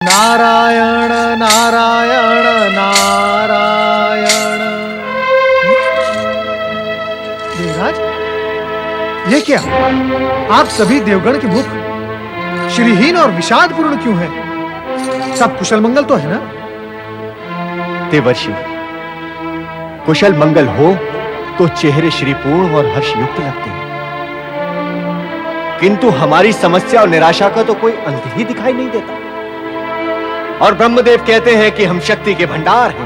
नारायण नारायण नारायण। देवराज, ये क्या? आप सभी देवगण के मुख श्रीहीन और विषादपूर्ण क्यों हैं? सब कुशल मंगल तो है ना? देवर्षि, कुशल मंगल हो तो चेहरे श्रीपूर्ण और हर्षयुक्त लगते हैं, किंतु हमारी समस्या और निराशा का तो कोई अंत ही दिखाई नहीं देता। और ब्रह्मदेव कहते हैं कि हम शक्ति के भंडार हैं।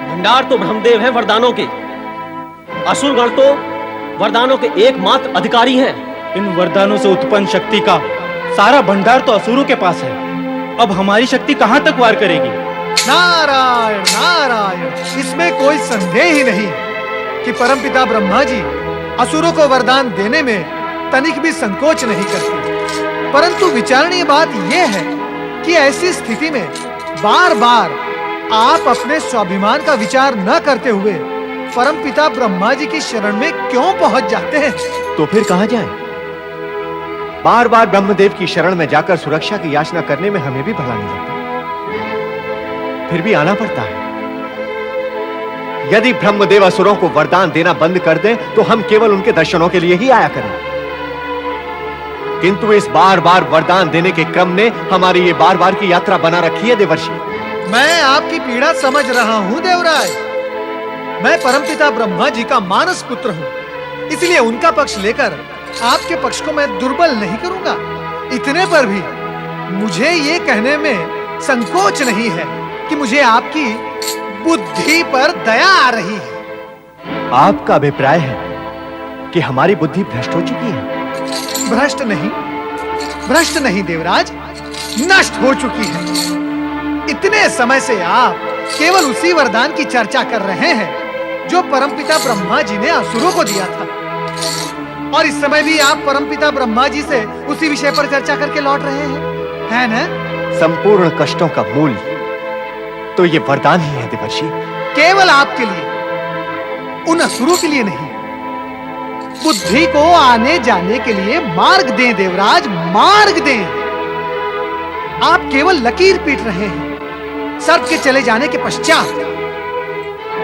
भंडार तो ब्रह्मदेव हैं वरदानों के, असुरगण तो वरदानों के एकमात्र अधिकारी हैं। इन वरदानों से उत्पन्न शक्ति का सारा भंडार तो असुरों के पास है। अब हमारी शक्ति कहां तक वार करेगी? नारायण नारायण, इसमें कोई संदेह ही नहीं कि परमपिता ब्रह्मा जी असुरों को वरदान देने में तनिक भी संकोच नहीं करते। परंतु विचारणीय बात यह है कि ऐसी स्थिति में बार-बार आप अपने स्वाभिमान का विचार न करते हुए परमपिता ब्रह्मा जी की शरण में क्यों पहुंच जाते हैं? तो फिर कहां जाएं? बार-बार ब्रह्मदेव की शरण में जाकर सुरक्षा की याचना करने में हमें भी भला नहीं लगता, फिर भी आना पड़ता है। यदि ब्रह्मदेव असुरों को वरदान देना बंद कर दें तो हम केवल उनके दर्शनों के लिए ही आया करें, किंतु इस बार-बार वरदान देने के क्रम ने हमारी ये बार-बार की यात्रा बना रखी है। देवर्षि, मैं आपकी पीड़ा समझ रहा हूं देवराज। मैं परमपिता ब्रह्मा जी का मानस पुत्र हूं, इसलिए उनका पक्ष लेकर आपके पक्ष को मैं दुर्बल नहीं करूंगा। इतने पर भी मुझे ये कहने में संकोच नहीं है कि मुझे आपकी बुद्धि पर दया आ रही है। आपका अभिप्राय है कि हमारी बुद्धि भ्रष्ट हो चुकी है? भ्रष्ट नहीं देवराज, नष्ट हो चुकी है। इतने समय से आप केवल उसी वरदान की चर्चा कर रहे हैं जो परमपिता ब्रह्मा जी ने असुरों को दिया था, और इस समय भी आप परमपिता ब्रह्मा जी से उसी विषय पर चर्चा करके लौट रहे हैं, है ना? संपूर्ण कष्टों का मूल तो ये वरदान ही है देवर्षि। केवल आपके लिए, उन असुरों के लिए नहीं। बुद्धि को आने जाने के लिए मार्ग दें देवराज, मार्ग दें। आप केवल लकीर पीट रहे हैं। सर्प के चले जाने के पश्चात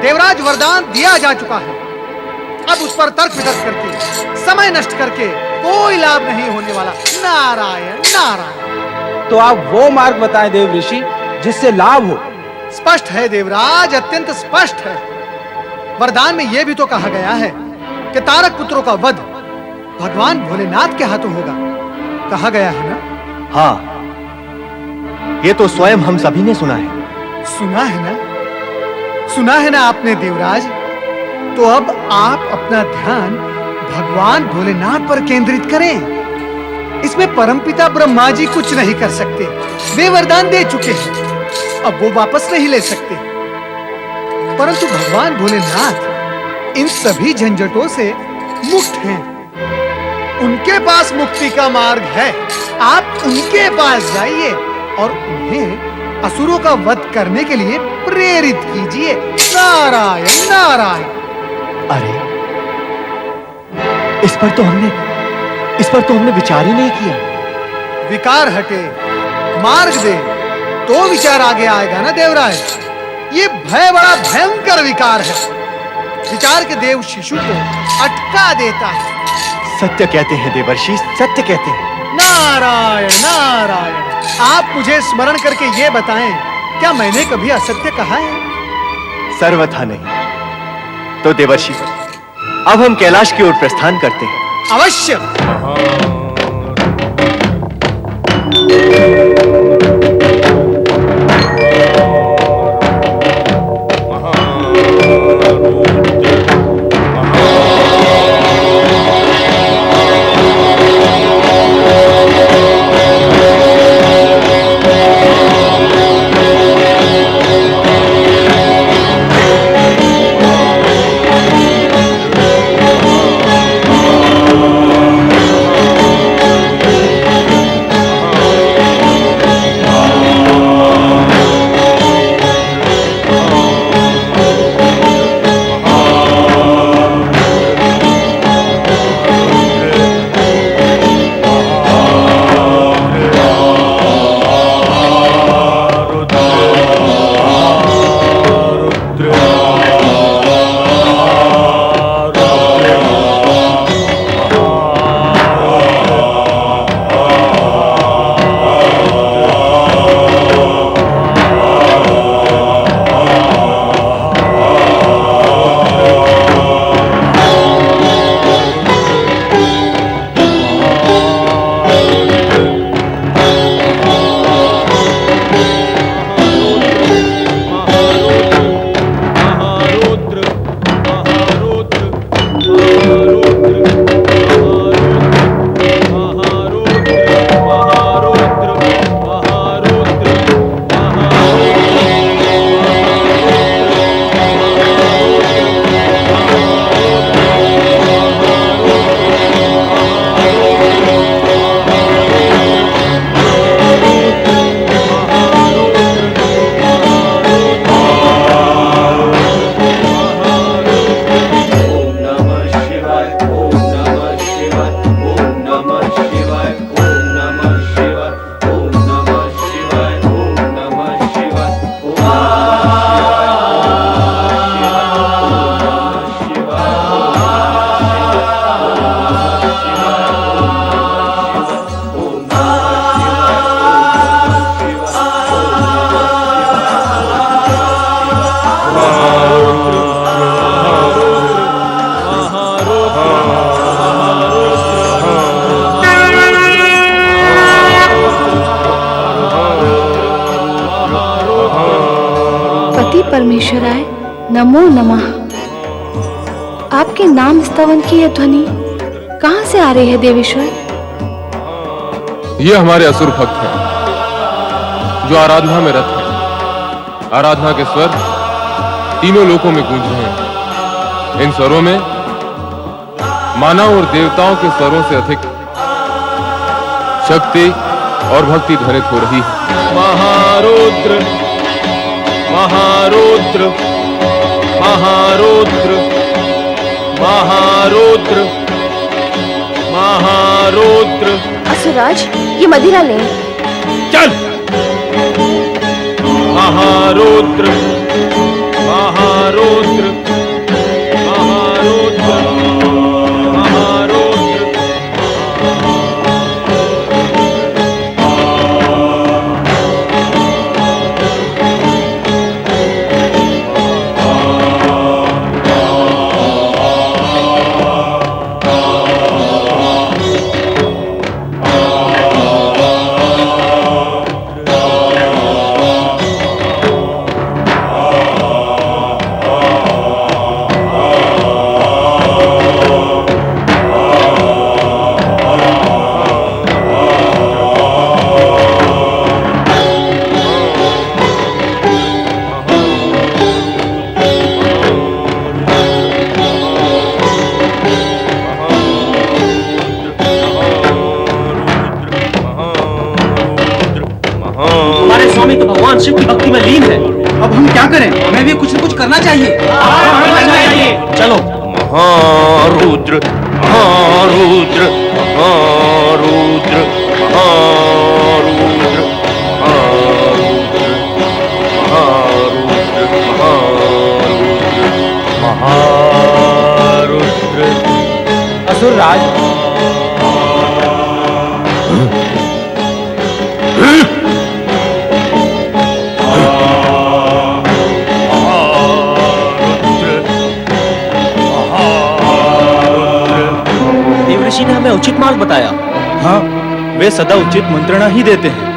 देवराज वरदान दिया जा चुका है। अब उस पर तर्क वितर्क करके, समय नष्ट करके कोई लाभ नहीं होने वाला। नारायण नारायण। तो आप वो मार्ग बताएं देव ऋषि जिससे लाभ हो। स्पष्ट है देवराज, अत्यंत स्पष्ट है। वरदान में यह भी तो कहा गया है कि तारक पुत्रों का वध भगवान भोलेनाथ के हाथों होगा। कहा गया है ना? हाँ, ये तो स्वयं हम सभी ने सुना है। सुना है ना? सुना है ना आपने देवराज? तो अब आप अपना ध्यान भगवान भोलेनाथ पर केंद्रित करें। इसमें परमपिता ब्रह्मा जी कुछ नहीं कर सकते। वे वरदान दे चुके हैं, अब वो वापस नहीं ले सकते। परंतु भगवान भोलेनाथ इन सभी झंझटों से मुक्त हैं। उनके पास मुक्ति का मार्ग है। आप उनके पास जाइए और उन्हें असुरों का वध करने के लिए प्रेरित कीजिए। नारायण नारायण। अरे, इस पर तो हमने विचार ही नहीं किया। विकार हटे, मार्ग दे, तो विचार आगे आएगा ना देवराज। ये भय बड़ा भयंकर विकार है। विचार के देव शिशु को अटका देता है। सत्य कहते हैं देवर्षि, सत्य कहते हैं। नारायण नारायण। आप मुझे स्मरण करके ये बताएं, क्या मैंने कभी असत्य कहा है? सर्वथा नहीं। तो देवर्षि, अब हम कैलाश की ओर प्रस्थान करते हैं। अवश्य। परमेश्वराय नमो नमः। आपके नाम स्तवन की यह ध्वनि कहां से आ रही है देवेश्वर? ये हमारे असुर भक्त हैं जो आराधना में रत हैं। आराधना के स्वर तीनों लोकों में गूंज रहे हैं। इन स्वरों में मानव और देवताओं के स्वरों से अधिक शक्ति और भक्ति ध्वनित हो रही है। महारुद्र महारुद्र महारुद्र महारुद्र महारुद्र। असुराज, ये मदिरा ले। चल। महारुद्र महारुद्र महारुद्र महारुद्र। स्वामी तो भगवान शिव की भक्ति में लीन है। अब हम क्या करें? हमें भी कुछ न कुछ करना चाहिए। चलो। महारुद्र महारुद्र महारुद्र महारुद्र महारुद्र महारुद्र महारुद्र। असुर राज, देवऋषि ने हमें उचित मार्ग बताया। हाँ, वे सदा उचित मंत्रणा ही देते हैं।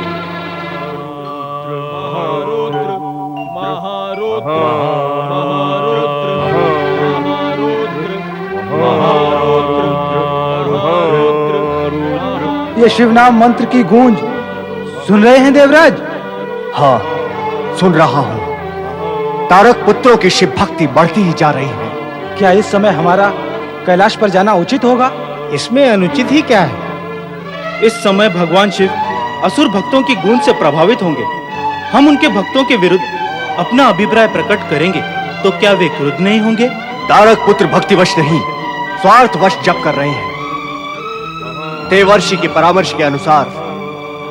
ये शिव नाम मंत्र की गूंज सुन रहे हैं देवराज? हाँ, सुन रहा हूं। तारक पुत्रों की शिव भक्ति बढ़ती ही जा रही है। क्या इस समय हमारा कैलाश पर जाना उचित होगा? इसमें अनुचित ही क्या है? इस समय भगवान शिव असुर भक्तों की गूंज से प्रभावित होंगे। हम उनके भक्तों के विरुद्ध अपना अभिप्राय प्रकट करेंगे तो क्या वे क्रुद्ध नहीं होंगे? तारक पुत्र भक्तिवश नहीं, स्वार्थवश जप कर रहे हैं। देवर्षि के परामर्श के अनुसार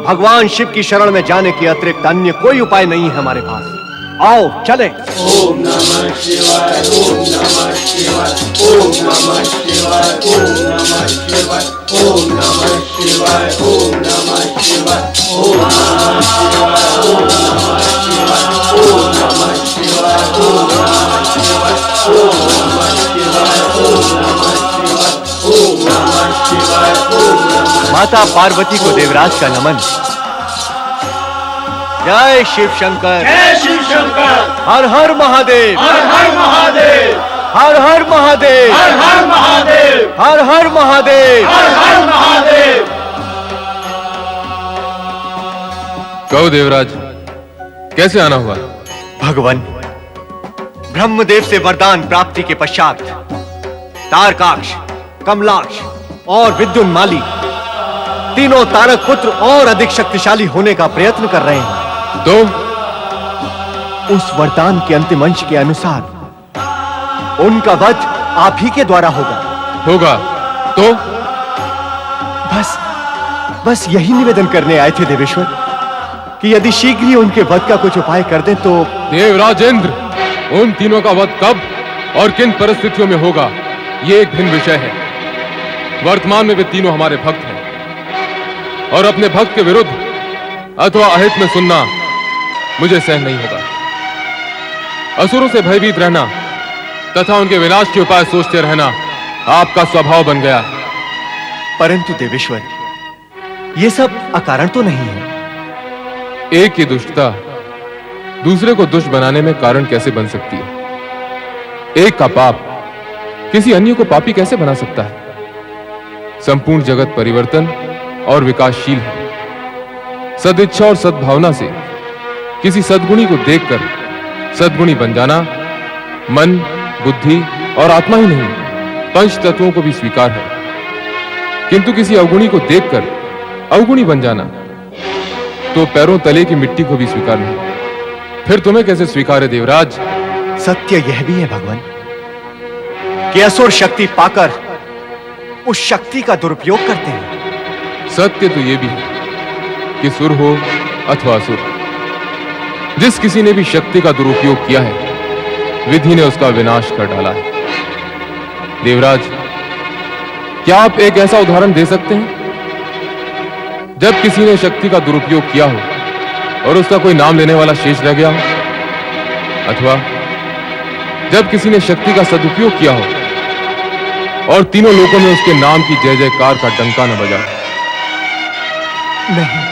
भगवान शिव की शरण में जाने के अतिरिक्त अन्य कोई उपाय नहीं है हमारे पास। आओ चले। ओम नमः शिवाय ओम नमः शिवाय ओम नमः शिवाय ओम नमः शिवाय ओम नमः शिवाय ओम नमः शिवाय ओम नमः शिवाय ओम नमः शिवाय ओम नमः शिवाय ओम नमः शिवाय ओम नमः शिवाय ओम नमः शिवाय ओम नमः शिवाय ओम नमः। माता पार्वती को देवराज का नमन। जय शिव शंकर, जय शिव शंकर। हर हर महादेव, हर हर महादेव, हर हर महादेव, हर हर महादेव, हर हर महादेव। हर हर महादेव। कहो देवराज, कैसे आना हुआ? भगवान, ब्रह्मदेव से वरदान प्राप्ति के पश्चात तारकाक्ष, कमलाक्ष और विद्युन्माली तीनों तारक पुत्र और अधिक शक्तिशाली होने का प्रयत्न कर रहे हैं। तो उस वरदान के अंतिम अंश के अनुसार उनका वध आप ही के द्वारा होगा। तो बस यही निवेदन करने आए थे देवेश्वर कि यदि शीघ्र ही उनके वध का कुछ उपाय कर दें तो। देवराजेंद्र, उन तीनों का वध कब और किन परिस्थितियों में होगा, ये एक भिन्न विषय है। वर्तमान में वे तीनों हमारे भक्त हैं और अपने भक्त के विरुद्ध अथवा अहित में सुनना मुझे सहन नहीं होगा। असुरों से भयभीत रहना तथा उनके विनाश के उपाय सोचते रहना आपका स्वभाव बन गया है। परंतु देवेश्वर, ये सब अकारण तो नहीं है। एक की दुष्टता दूसरे को दुष्ट बनाने में कारण कैसे बन सकती है? एक का पाप किसी अन्य को पापी कैसे बना सकता है? संपूर्ण जगत परिवर्तन और विकासशील है। सदिच्छा और सद्भावना से किसी सद्गुणी को देखकर सद्गुणी बन जाना मन, बुद्धि और आत्मा ही नहीं, पंच तत्वों को भी स्वीकार है। किंतु किसी अवगुणी को देखकर अवगुणी बन जाना तो पैरों तले की मिट्टी को भी स्वीकार नहीं। फिर तुम्हें कैसे स्वीकार है देवराज? सत्य यह भी है भगवान कि असुर शक्ति पाकर उस शक्ति का दुरुपयोग करते हैं। सत्य तो यह भी है कि सुर हो अथवा असुर, जिस किसी ने भी शक्ति का दुरुपयोग किया है विधि ने उसका विनाश कर डाला है। देवराज, क्या आप एक ऐसा उदाहरण दे सकते हैं जब किसी ने शक्ति का दुरुपयोग किया हो और उसका कोई नाम लेने वाला शेष रह गया हो, अथवा जब किसी ने शक्ति का सदुपयोग किया हो और तीनों लोगों में उसके नाम की जय जयकार का डंका न बजा? नहीं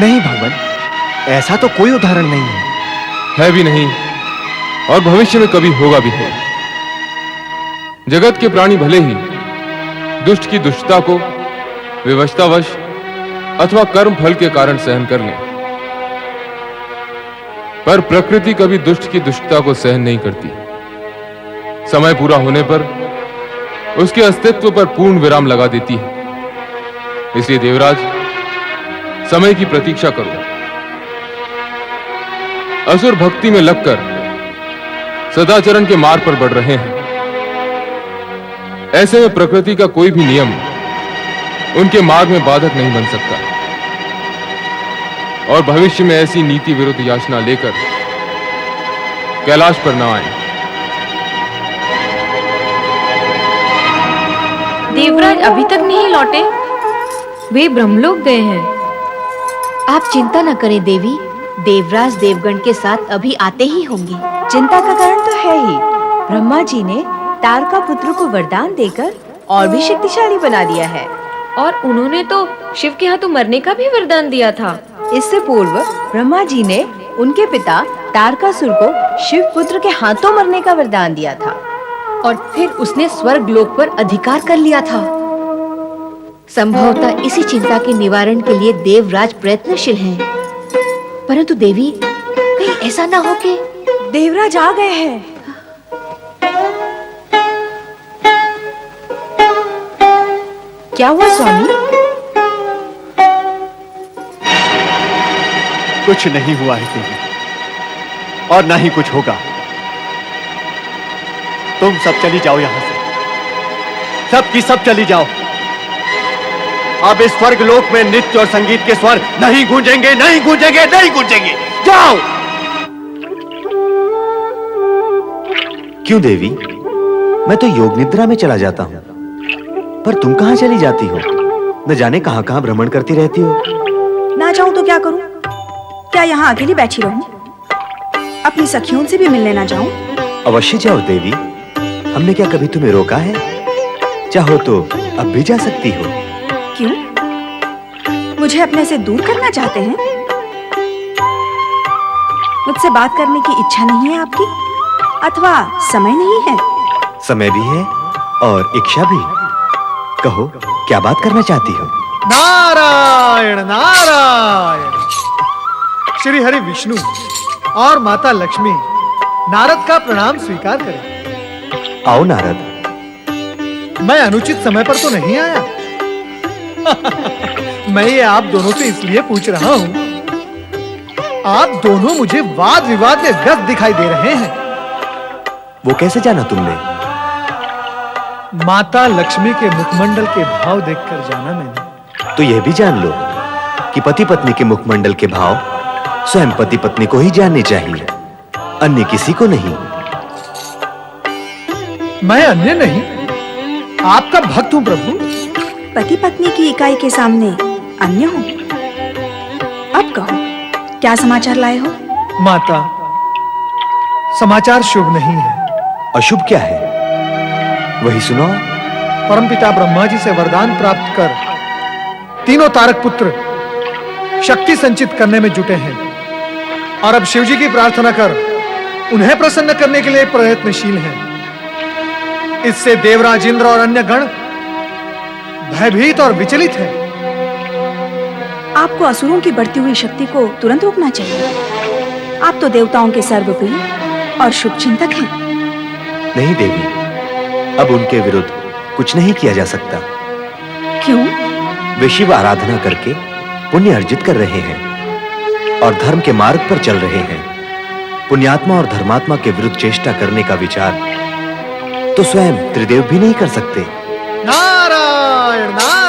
नहीं भगवान, ऐसा तो कोई उदाहरण नहीं है भी नहीं और भविष्य में कभी होगा भी नहीं। जगत के प्राणी भले ही दुष्ट की दुष्टता को विवशतावश अथवा कर्म फल के कारण सहन कर लें, पर प्रकृति कभी दुष्ट की दुष्टता को सहन नहीं करती। समय पूरा होने पर उसके अस्तित्व पर पूर्ण विराम लगा देती है। इसलिए देवराज, समय की प्रतीक्षा करो। असुर भक्ति में लगकर सदाचरण के मार्ग पर बढ़ रहे हैं। ऐसे में प्रकृति का कोई भी नियम उनके मार्ग में बाधक नहीं बन सकता और भविष्य में ऐसी नीति विरुद्ध याचना लेकर कैलाश पर न आए। देवराज अभी तक नहीं लौटे। वे ब्रह्मलोक गए हैं। आप चिंता न करें देवी, देवराज देवगण के साथ अभी आते ही होंगे। चिंता का कारण तो है ही, ब्रह्मा जी ने तारका पुत्र को वरदान देकर और भी शक्तिशाली बना दिया है। और उन्होंने तो शिव के हाथों मरने का भी वरदान दिया था। इससे पूर्व ब्रह्मा जी ने उनके पिता तारकासुर को शिव पुत्र के हाथों मरने का वरदान दिया था और फिर उसने स्वर्ग लोक पर अधिकार कर लिया था। संभवतः इसी चिंता के निवारण के लिए देवराज प्रयत्नशील हैं। परंतु देवी, कहीं ऐसा ना हो कि देवराज आ गए हैं। क्या हुआ स्वामी? कुछ नहीं हुआ है देवी, और ना ही कुछ होगा। तुम सब चली जाओ यहां से, सब की सब चली जाओ। अब इस स्वर्ग लोक में नृत्य और संगीत के स्वर नहीं गूंजेंगे, नहीं गूंजेंगे, नहीं गूंजेंगे। जाओ। क्यों देवी? मैं तो योग निद्रा में चला जाता हूं, पर तुम कहां चली जाती हो? न जाने कहां कहां भ्रमण करती रहती हो। ना जाऊं तो क्या करूं? क्या यहाँ अकेली बैठी रहूं? अपनी सखियों से भी मिलने ना जाऊं? अवश्य जाओ देवी, हमने क्या कभी तुम्हें रोका है? चाहो तो अब भी जा सकती हो। क्यों? मुझे अपने से दूर करना चाहते हैं? मुझसे बात करने की इच्छा नहीं है आपकी, अथवा समय नहीं है? समय भी है और इच्छा भी। कहो, क्या बात करना चाहती हो? नारायण नारायण। श्री हरि विष्णु और माता लक्ष्मी नारद का प्रणाम स्वीकार करें। आओ नारद। मैं अनुचित समय पर तो नहीं आया? मैं ये आप दोनों से इसलिए पूछ रहा हूं, आप दोनों मुझे वाद विवाद में व्यस्त दिखाई दे रहे हैं। वो कैसे जाना तुमने? माता लक्ष्मी के मुखमंडल के भाव देखकर जाना मैंने। तो यह भी जान लो कि पति पत्नी के मुखमंडल के भाव स्वयं पति पत्नी को ही जानने चाहिए, अन्य किसी को नहीं। मैं अन्य नहीं, आपका भक्त हूं प्रभु। पति पत्नी की इकाई के सामने अन्य हूं? अब कहो, क्या समाचार लाए हो? माता, समाचार शुभ नहीं है। अशुभ क्या है? वही सुनाओ। परमपिता ब्रह्मा जी से वरदान प्राप्त कर तीनों तारक पुत्र शक्ति संचित करने में जुटे हैं। और अब शिवजी की प्रार्थना कर उन्हें प्रसन्न करने के लिए प्रयत्नशील हैं। इससे देवराज इंद्र और अन्य गण भयभीत और विचलित हैं। आपको असुरों की बढ़ती हुई शक्ति को तुरंत रोकना चाहिए। आप तो देवताओं के सर्वप्रिय और शुभचिंतक हैं। नहीं देवी, अब उनके विरुद्ध कुछ नहीं किया जा सकता। क्यों? वे शिव आराधना करके पुण्य अर्जित कर रहे हैं और धर्म के मार्ग पर चल रहे हैं। पुण्यात्मा और धर्मात्मा के विरुद्ध चेष्टा करने का विचार तो स्वयं त्रिदेव भी नहीं कर सकते। नारायण नारायण।